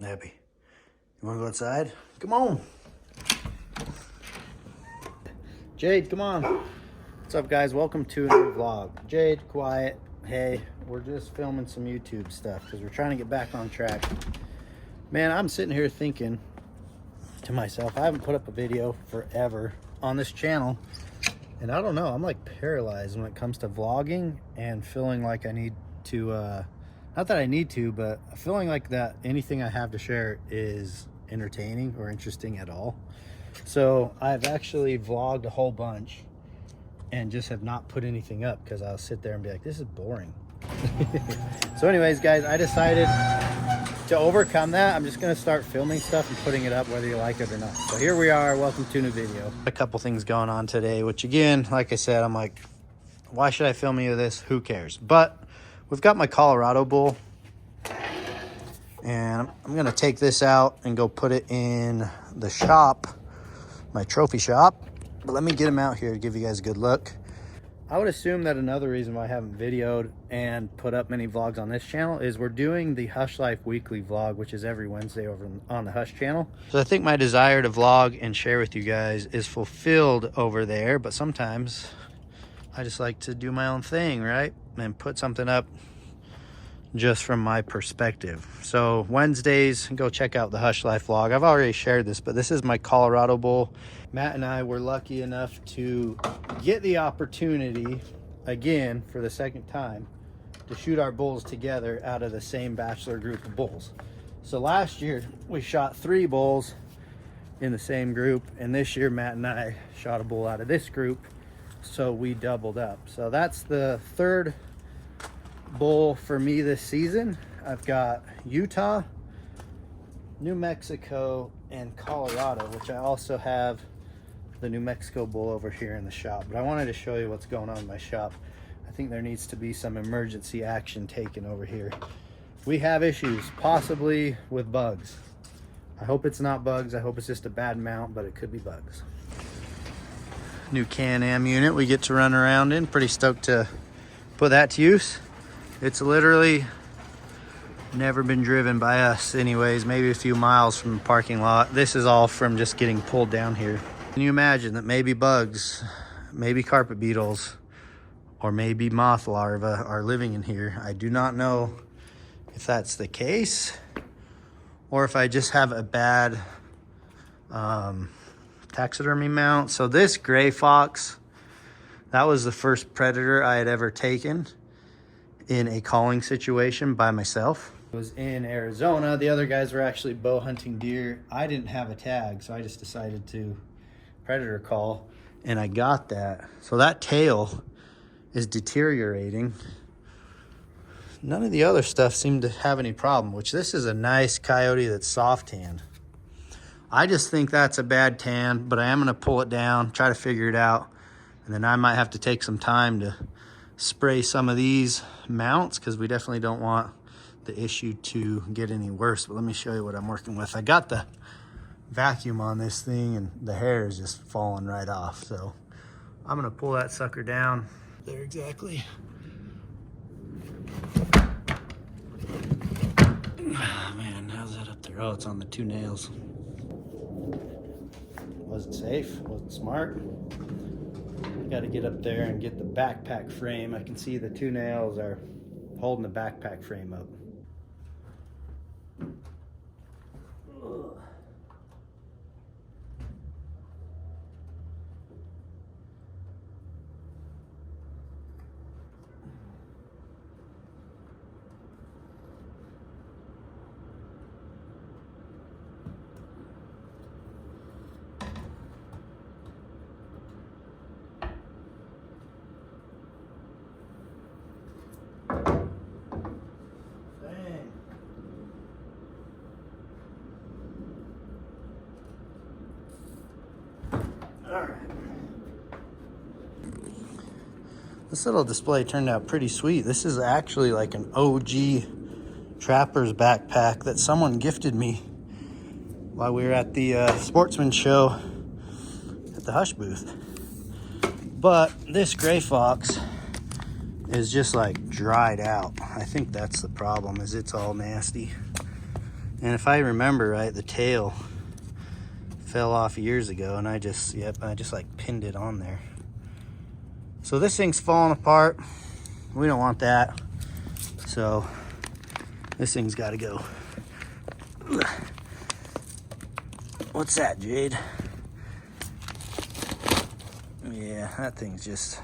Abby, you want to go outside? Come on. Jade, come on. What's up, guys? Welcome to a new vlog. Jade, quiet. Hey, we're just filming some YouTube stuff because we're trying to get back on track. Man, I'm sitting here thinking to myself, I haven't put up a video forever on this channel. And I don't know, I'm like paralyzed when it comes to vlogging and feeling like I need to, not that I need to, but feeling like that anything I have to share is entertaining or interesting at all. So I've actually vlogged a whole bunch and just have not put anything up because I'll sit there and be like, this is boring. So anyways, guys, I decided to overcome that. I'm just gonna start filming stuff and putting it up whether you like it or not. So here we are, welcome to a new video. A couple things going on today, which again, like I said, I'm like, why should I film any of this? Who cares? But we've got my Colorado bull and I'm gonna take this out and go put it in the shop, my trophy shop. But let me get him out here to give you guys a good look. I would assume that another reason why I haven't videoed and put up many vlogs on this channel is we're doing the Hush Life weekly vlog, which is every Wednesday over on the Hush channel. So I think my desire to vlog and share with you guys is fulfilled over there, but sometimes I just like to do my own thing, right? And put something up just from my perspective. So Wednesdays, go check out the Hush Life vlog. I've already shared this, but this is my Colorado bull. Matt and I were lucky enough to get the opportunity, again, for the second time, to shoot our bulls together out of the same bachelor group of bulls. So last year, we shot 3 bulls in the same group, and this year, Matt and I shot a bull out of this group, so we doubled up. So that's the 3rd bull for me this season. I've got Utah, New Mexico, and Colorado, which I also have the New Mexico bull over here in the shop. But I wanted to show you what's going on in my shop. I think there needs to be some emergency action taken over here. We have issues, possibly with bugs. I hope it's not bugs. I hope it's just a bad mount, but it could be bugs. New Can-Am unit we get to run around in. Pretty stoked to put that to use. It's literally never been driven by us anyways, maybe a few miles from the parking lot. This is all from just getting pulled down here. Can you imagine that maybe bugs, maybe carpet beetles, or maybe moth larvae are living in here? I do not know if that's the case or if I just have a bad taxidermy mount. So this gray fox, that was the first predator I had ever taken in a calling situation by myself. It was in Arizona. The other guys were actually bow hunting deer. I didn't have a tag, so I just decided to predator call, and I got that. So that tail is deteriorating. None of the other stuff seemed to have any problem, which this is a nice coyote that's soft tanned. I just think that's a bad tan, but I am gonna pull it down, try to figure it out, and then I might have to take some time to spray some of these mounts because we definitely don't want the issue to get any worse. But let me show you what I'm working with. I got the vacuum on this thing and the hair is just falling right off. So I'm gonna pull that sucker down. There, exactly. Oh, man, how's that up there? Oh, it's on the 2 nails. Wasn't safe, wasn't smart. Got to get up there and get the backpack frame. I can see the 2 nails are holding the backpack frame up. Ugh. This little display turned out pretty sweet. This is actually like an OG trapper's backpack that someone gifted me while we were at the sportsman show at the Hush booth. But this gray fox is just like dried out. I think that's the problem, is it's all nasty. And if I remember right, the tail fell off years ago, and I just like pinned it on there. So this thing's falling apart. We don't want that. So this thing's got to go. What's that, Jade? Yeah, that thing's just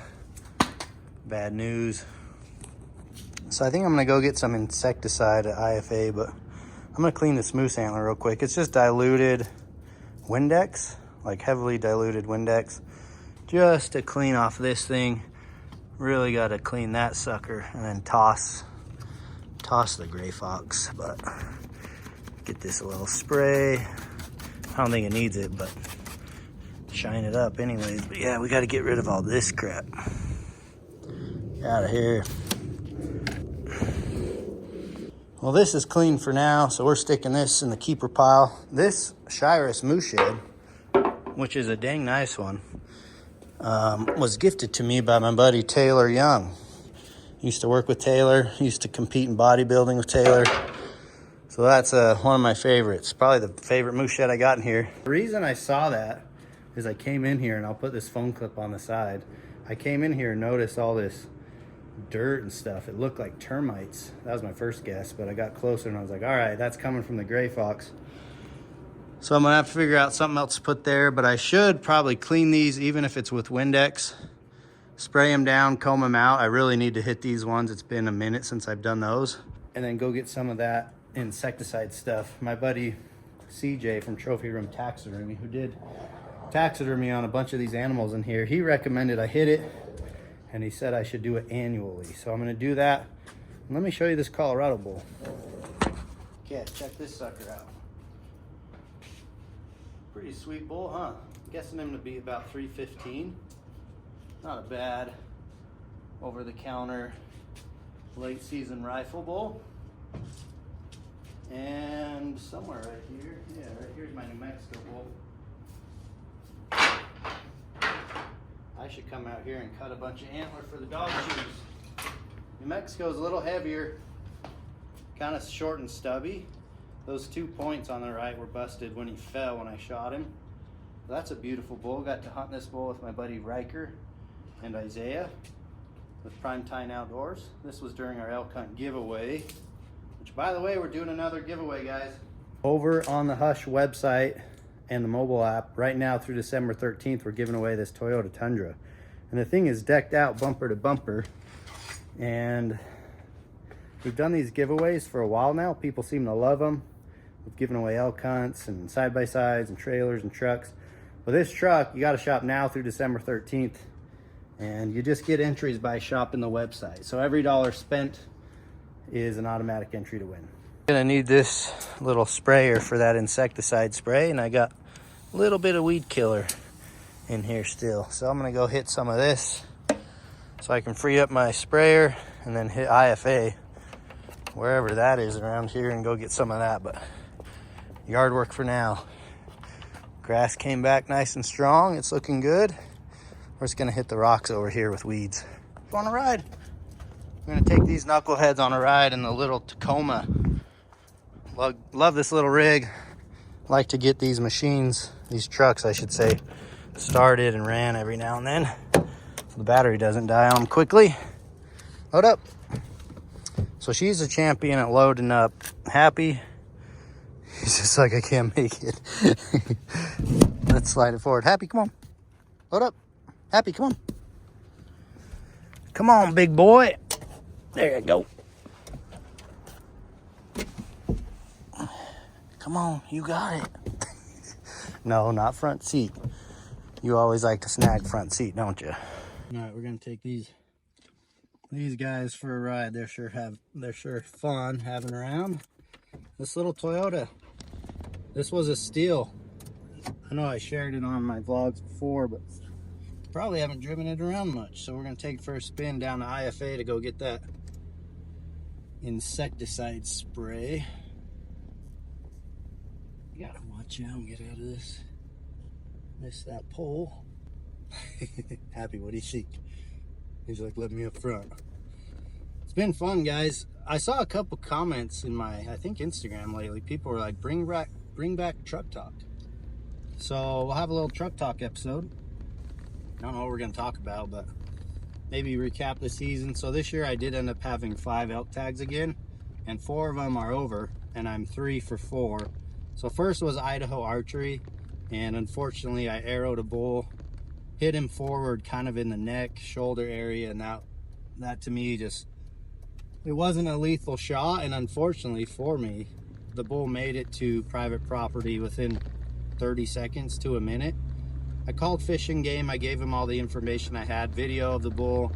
bad news. So I think I'm gonna go get some insecticide at IFA, but I'm gonna clean this moose antler real quick. It's just diluted Windex, like heavily diluted Windex, just to clean off this thing. Really got to clean that sucker and then toss the gray fox. But get this a little spray. I don't think it needs it, but shine it up anyways. But yeah, we got to get rid of all this crap. Get out of here. Well, this is clean for now, so we're sticking this in the keeper pile. This Shiras moose shed, which is a dang nice one, was gifted to me by my buddy Taylor Young. Used to work with Taylor, used to compete in bodybuilding with Taylor. So that's one of my favorites, probably the favorite moose shed I got in here. The reason I saw that is I came in here, and I'll put this phone clip on the side. I came in here and noticed all this dirt and stuff. It looked like termites. That was my first guess, but I got closer and I was like, all right, that's coming from the gray fox. So I'm gonna have to figure out something else to put there, but I should probably clean these, even if it's with Windex. Spray them down, comb them out. I really need to hit these ones. It's been a minute since I've done those. And then go get some of that insecticide stuff. My buddy CJ from Trophy Room Taxidermy, who did taxidermy on a bunch of these animals in here, he recommended I hit it, and he said I should do it annually. So I'm gonna do that. And let me show you this Colorado bull. Okay, check this sucker out. Pretty sweet bull, huh? I'm guessing him to be about 315. Not a bad over-the-counter late season rifle bull. And somewhere right here, yeah, right here's my New Mexico bull. I should come out here and cut a bunch of antler for the dog shoes. New Mexico's a little heavier, kind of short and stubby. Those 2 points on the right were busted when he fell when I shot him. That's a beautiful bull. Got to hunt this bull with my buddy Riker and Isaiah with Primetime Outdoors. This was during our elk hunt giveaway, which, by the way, we're doing another giveaway, guys. Over on the Hush website and the mobile app, right now through December 13th, we're giving away this Toyota Tundra. And the thing is decked out bumper to bumper. And we've done these giveaways for a while now. People seem to love them. We've given away elk hunts and side-by-sides and trailers and trucks. But this truck, you got to shop now through December 13th. And you just get entries by shopping the website. So every dollar spent is an automatic entry to win. Gonna need this little sprayer for that insecticide spray, and I got a little bit of weed killer in here still. So I'm gonna go hit some of this so I can free up my sprayer and then hit IFA, wherever that is around here, and go get some of that. But yard work for now. Grass came back nice and strong. It's looking good. We're just gonna hit the rocks over here with weeds. Go on a ride. We're gonna take these knuckleheads on a ride in the little Tacoma. Love this little rig. Like to get these machines, these trucks I should say, started and ran every now and then, so the battery doesn't die on them quickly. Load up. So she's a champion at loading up. Happy, he's just like, I can't make it. Let's slide it forward. Happy, come on. Load up. Happy, come on. Come on, big boy. There you go. Come on, you got it. No, not front seat. You always like to snag front seat, don't you? All right, we're gonna take these guys for a ride. They're sure fun having around. This little Toyota, this was a steal. I know I shared it on my vlogs before, but probably haven't driven it around much. So we're gonna take it for a spin down to IFA to go get that insecticide spray. You gotta watch out and get out of this. Miss that pole. Happy, what do you think? He's like, let me up front. It's been fun, guys. I saw a couple comments in my, I think, Instagram lately. People were like, bring back truck talk. So we'll have a little truck talk episode. I don't know what we're going to talk about, but maybe recap the season. So this year I did end up having 5 elk tags again, and 4 of them are over, and I'm 3 for 4. So first was Idaho archery, and unfortunately I arrowed a bull, hit him forward kind of in the neck, shoulder area, and that to me just, it wasn't a lethal shot. And unfortunately for me, the bull made it to private property within 30 seconds to a minute. I called Fish and Game. I gave him all the information I had, video of the bull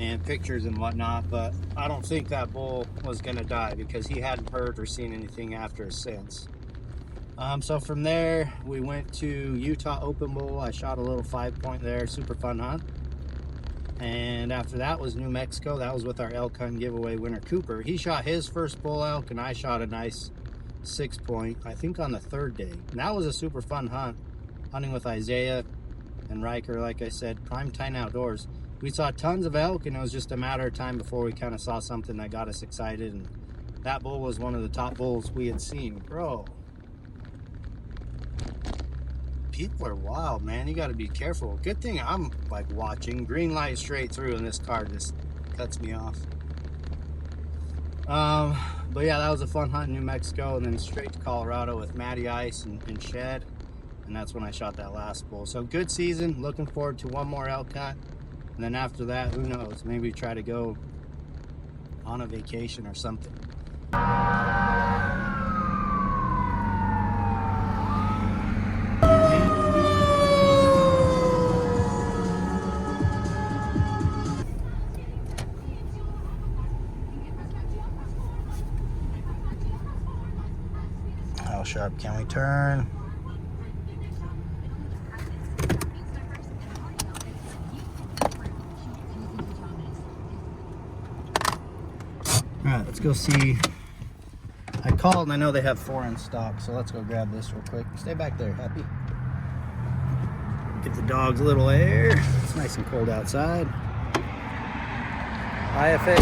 and pictures and whatnot, but I don't think that bull was gonna die because he hadn't heard or seen anything after since. So from there, we went to Utah Open Bull. I shot a little 5-point there, super fun hunt. And after that was New Mexico. That was with our elk hunt giveaway winner, Cooper. He shot his first bull elk, and I shot a nice 6-point, I think on the 3rd day. And that was a super fun hunt, hunting with Isaiah and Riker, like I said, prime time outdoors. We saw tons of elk, and it was just a matter of time before we kind of saw something that got us excited. And that bull was one of the top bulls we had seen. Bro, people are wild, man. You got to be careful. Good thing I'm like watching. Green light straight through, and this car just cuts me off. But yeah, that was a fun hunt in New Mexico, and then straight to Colorado with Matty Ice and Shed, and that's when I shot that last bull. So good season. Looking forward to one more elk hunt, and then after that, who knows? Maybe try to go on a vacation or something. How sharp can we turn? All right, let's go see. I called and I know they have 4 in stock, so let's go grab this real quick. Stay back there, Happy. Give the dogs a little air. It's nice and cold outside. IFA,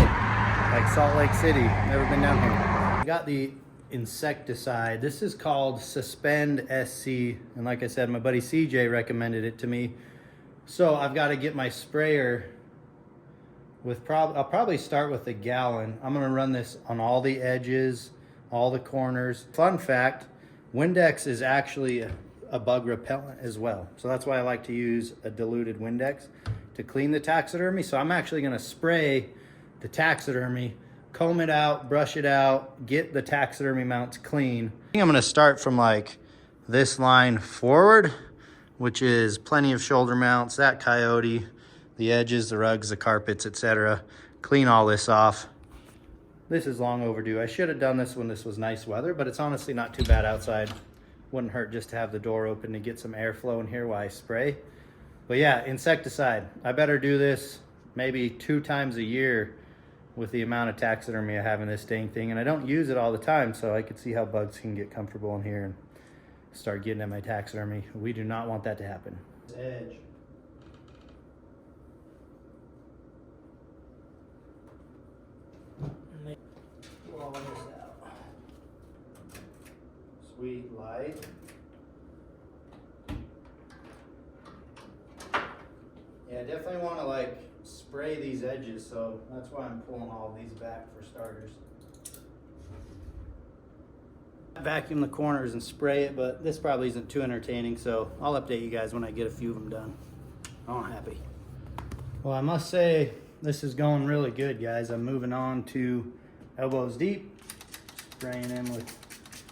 like Salt Lake City. Never been down here. I got the insecticide. This is called Suspend SC, and like I said, my buddy CJ recommended it to me. So I've got to get my sprayer with I'll probably start with a gallon. I'm gonna run this on all the edges, all the corners. Fun fact, Windex is actually a bug repellent as well. So that's why I like to use a diluted Windex to clean the taxidermy. So I'm actually gonna spray the taxidermy, comb it out, brush it out, get the taxidermy mounts clean. I think I'm gonna start from like this line forward, which is plenty of shoulder mounts, that coyote, the edges, the rugs, the carpets, etc. Clean all this off. This is long overdue. I should have done this when this was nice weather, but it's honestly not too bad outside. Wouldn't hurt just to have the door open to get some airflow in here while I spray. But yeah, insecticide. I better do this maybe 2 times a year with the amount of taxidermy I have in this dang thing. And I don't use it all the time, so I could see how bugs can get comfortable in here and start getting at my taxidermy. We do not want that to happen. Edge. All this out. Sweet light. Yeah, definitely want to like spray these edges, so that's why I'm pulling all of these back for starters. Vacuum the corners and spray it, but this probably isn't too entertaining, so I'll update you guys when I get a few of them done. Oh, I'm happy. Well, I must say this is going really good, guys. I'm moving on to elbows deep, spraying in with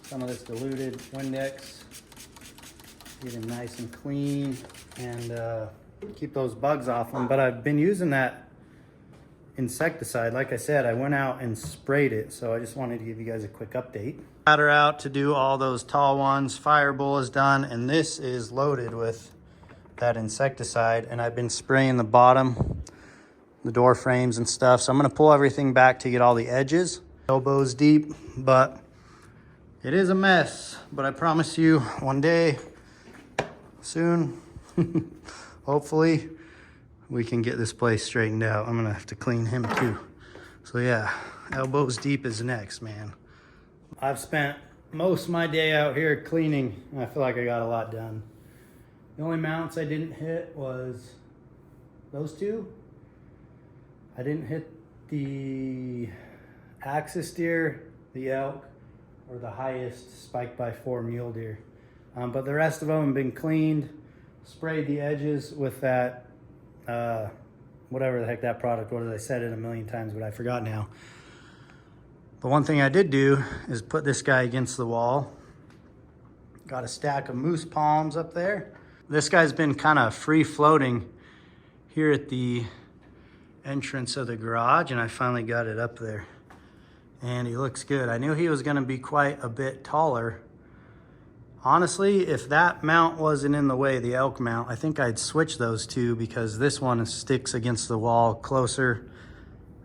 some of this diluted Windex, get him nice and clean, and keep those bugs off them. But I've been using that insecticide. Like I said, I went out and sprayed it, so I just wanted to give you guys a quick update. Ladder out to do all those tall ones. Firebowl is done, and this is loaded with that insecticide, and I've been spraying the bottom, the door frames and stuff. So I'm gonna pull everything back to get all the edges. Elbows deep, but it is a mess. But I promise you, one day, soon, hopefully, we can get this place straightened out. I'm gonna have to clean him too. So yeah, Elbows deep is next, man. I've spent most of my day out here cleaning, and I feel like I got a lot done. The only mounts I didn't hit was those two. I didn't hit the axis deer, the elk, or the highest spike by 4 mule deer. But the rest of them have been cleaned, sprayed the edges with that, whatever the heck that product was. I said it a million times, but I forgot now. But one thing I did do is put this guy against the wall. Got a stack of moose palms up there. This guy's been kind of free floating here at the entrance of the garage, and I finally got it up there. And he looks good. I knew he was gonna be quite a bit taller. Honestly, if that mount wasn't in the way, the elk mount, I think I'd switch those two, because this one sticks against the wall closer.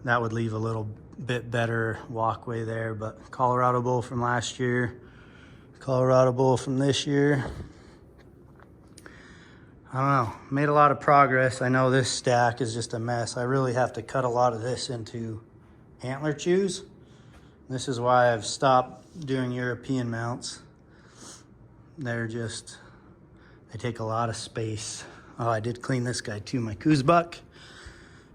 That would leave a little bit better walkway there. But Colorado bull from last year, Colorado bull from this year. I don't know, made a lot of progress. I know this stack is just a mess. I really have to cut a lot of this into antler chews. This is why I've stopped doing European mounts. They take a lot of space. Oh, I did clean this guy too, my Coos buck.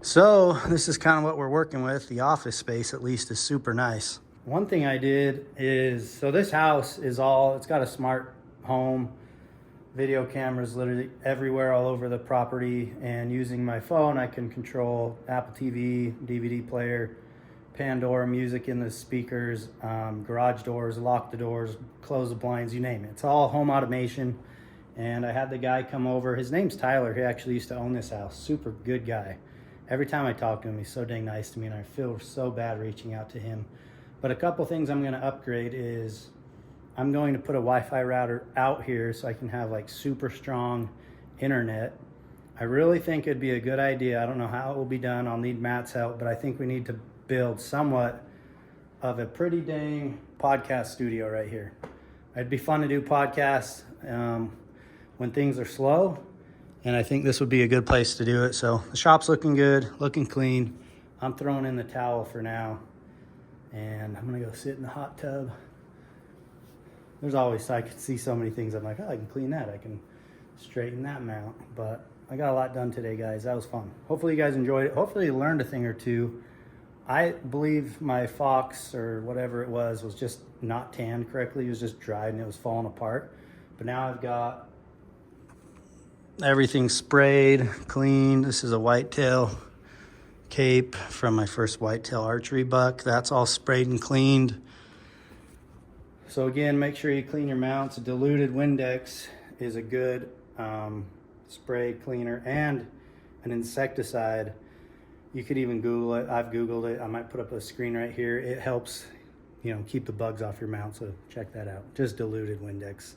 So this is kind of what we're working with. The office space at least is super nice. One thing I did is, so this house is it's got a smart home, video cameras literally everywhere all over the property, and using my phone I can control Apple TV, DVD player, Pandora music in the speakers, garage doors, lock the doors, close the blinds, you name it. It's all home automation. And I had the guy come over. His name's Tyler. He actually used to own this house. Super good guy. Every time I talk to him, he's so dang nice to me, and I feel so bad reaching out to him. But a couple things I'm gonna upgrade is I'm going to put a Wi-Fi router out here so I can have like super strong internet. I really think it'd be a good idea. I don't know how it will be done. I'll need Matt's help, but I think we need to build somewhat of a pretty dang podcast studio right here. It'd be fun to do podcasts when things are slow, and I think this would be a good place to do it. So the shop's looking good, looking clean. I'm throwing in the towel for now, and I'm gonna go sit in the hot tub. There's always, I could see so many things. I'm like, oh, I can clean that. I can straighten that mount. But I got a lot done today, guys. That was fun. Hopefully you guys enjoyed it. Hopefully you learned a thing or two. I believe my fox or whatever it was just not tanned correctly. It was just dried and it was falling apart. But now I've got everything sprayed, cleaned. This is a whitetail cape from my first whitetail archery buck. That's all sprayed and cleaned. So again, make sure you clean your mounts. A diluted Windex is a good spray cleaner, and an insecticide. You could even Google it. I've Googled it. I might put up a screen right here. It helps, keep the bugs off your mount. So check that out. Just diluted Windex.